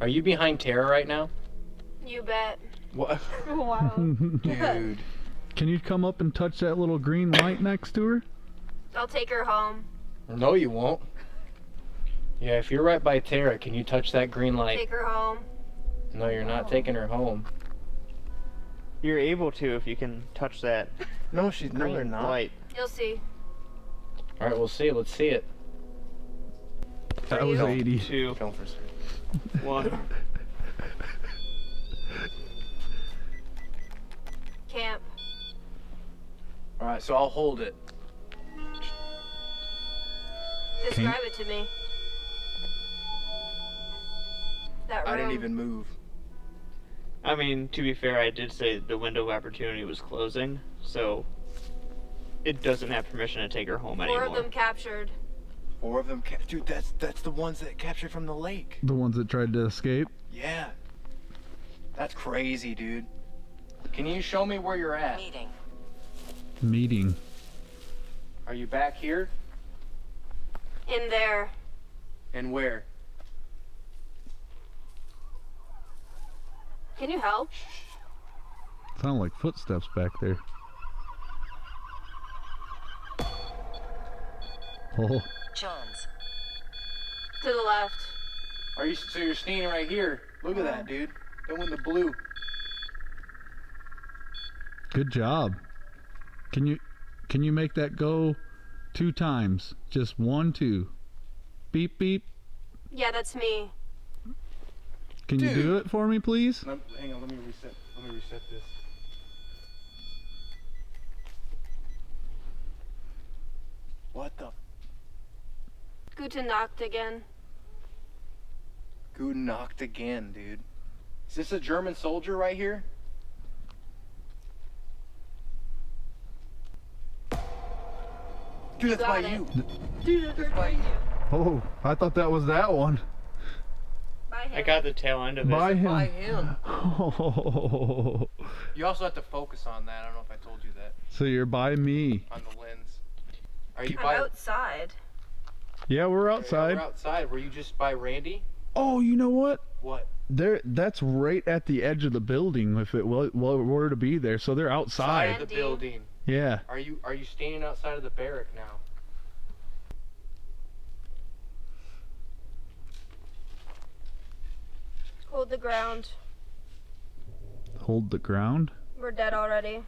Are you behind Terra right now? You bet. What? Wow. Dude. Can you come up and touch that little green light next to her? I'll take her home. No, you won't. Yeah, if you're right by Terra, can you touch that green light? Take her home. No, you're not taking her home. You're able to if you can touch that No, she's no, they're green not. light. You'll see. All right, we'll see. Let's see it. That was 80. 2, Film for a second. 1. Camp. All right, so I'll hold it. Describe it to me. That room. I didn't even move. I mean, to be fair, I did say the window of opportunity was closing, so it doesn't have permission to take her home 4 anymore. of them captured. 4 of them, dude. That's the ones that captured from the lake. The ones that tried to escape? Yeah. That's crazy, dude. Can you show me where you're at? Meeting. Meeting. Are you back here? In there. And where? Can you help? Sound like footsteps back there. Oh. Jones. To the left. Are you? So you're standing right here? Look at that, dude. Go in the blue. Good job. Can you make that go 2 times? Just 1, 2. Beep beep. Yeah, that's me. Can you do it for me, please? Hang on, let me reset this. What the? Guten Nacht again. Guten Nacht again, dude. Is this a German soldier right here? Dude, that's by you. Dude, that's by you. Oh, I thought that was that one. By him. I got the tail end of it. By him. By him. Oh. You also have to focus on that. I don't know if I told you that. So you're by me. On the lens. Are you I'm by? outside. Yeah, we're outside. We're outside. Were you just by Randy? Oh, you know what? What? That's right at the edge of the building if it were to be there. So they're outside. Outside of the building. Yeah. Are you standing outside of the barrack now? Hold Hold the ground. Hold the ground? We're dead already.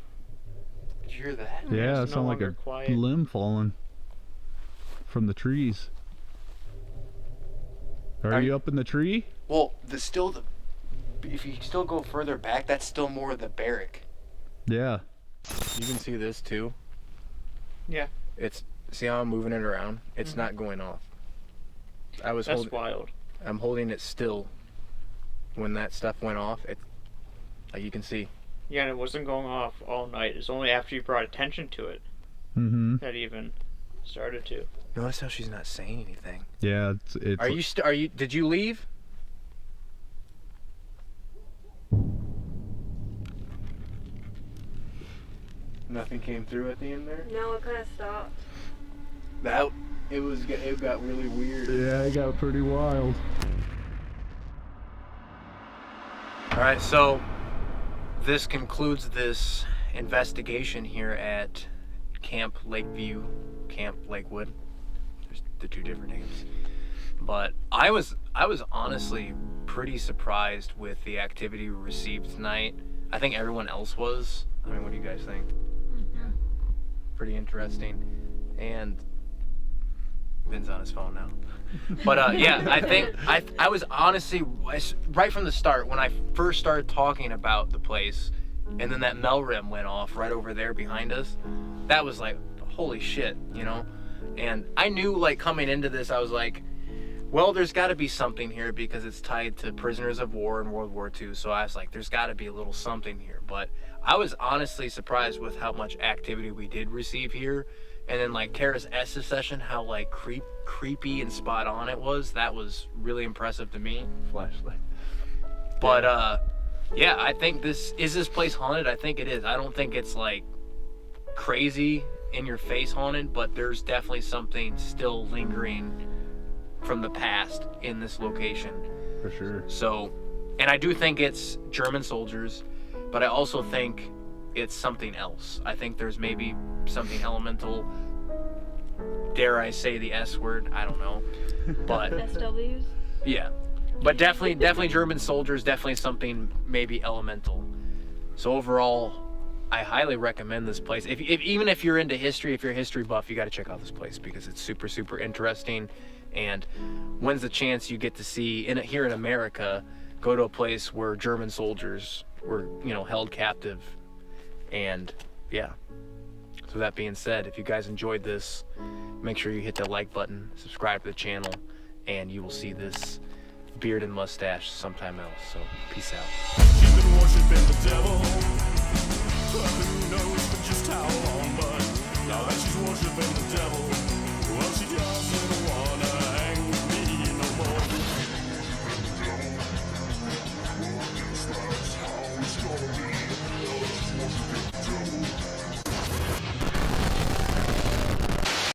Did you hear that? Yeah, it it's no sounded like longer a quiet. limb falling from the trees. Are you up in the tree? Well, if you still go further back, that's still more of the barrack. Yeah. You can see this too. Yeah. See how I'm moving it around? It's not going off. That's wild. I'm holding it still when that stuff went off. Like you can see. Yeah, and it wasn't going off all night. It's only after you brought attention to it that even started to. Notice how she's not saying anything. Yeah, it's Did you leave? Nothing came through at the end there? No, it kind of stopped. It got really weird. Yeah, it got pretty wild. Alright, so this concludes this investigation here at Camp Lakeview, Camp Lakewood. There's the two different names. But I was honestly pretty surprised with the activity we received tonight. I think everyone else was. I mean, what do you guys think? Pretty interesting. And Ben's on his phone now. But yeah, I think I was honestly, right from the start, when I first started talking about the place, and then that Melrim went off right over there behind us, that was like, holy shit, you know? And I knew, like, coming into this, I was like, well, there's got to be something here because it's tied to prisoners of war in World War II. So I was like, there's got to be a little something here. But I was honestly surprised with how much activity we did receive here. And then, like, Terra's Estes session, how, like, creepy and spot on it was. That was really impressive to me. Flashlight. But, yeah, I think is this place haunted? I think it is. I don't think it's, like, crazy in your face haunted, but there's definitely something still lingering from the past in this location. For sure. So, and I do think it's German soldiers, but I also think it's something else. I think there's maybe something elemental. Dare I say the S word? I don't know. But SWs? yeah. But definitely German soldiers, definitely something maybe elemental. So overall, I highly recommend this place. Even if you're into history, if you're a history buff, you got to check out this place because it's super, super interesting. And when's the chance you get to see, here in America, go to a place where German soldiers were, you know, held captive. And yeah. So that being said, if you guys enjoyed this, make sure you hit the like button, subscribe to the channel, and you will see this beard and mustache sometime else. So peace out. She's been worshiping the devil.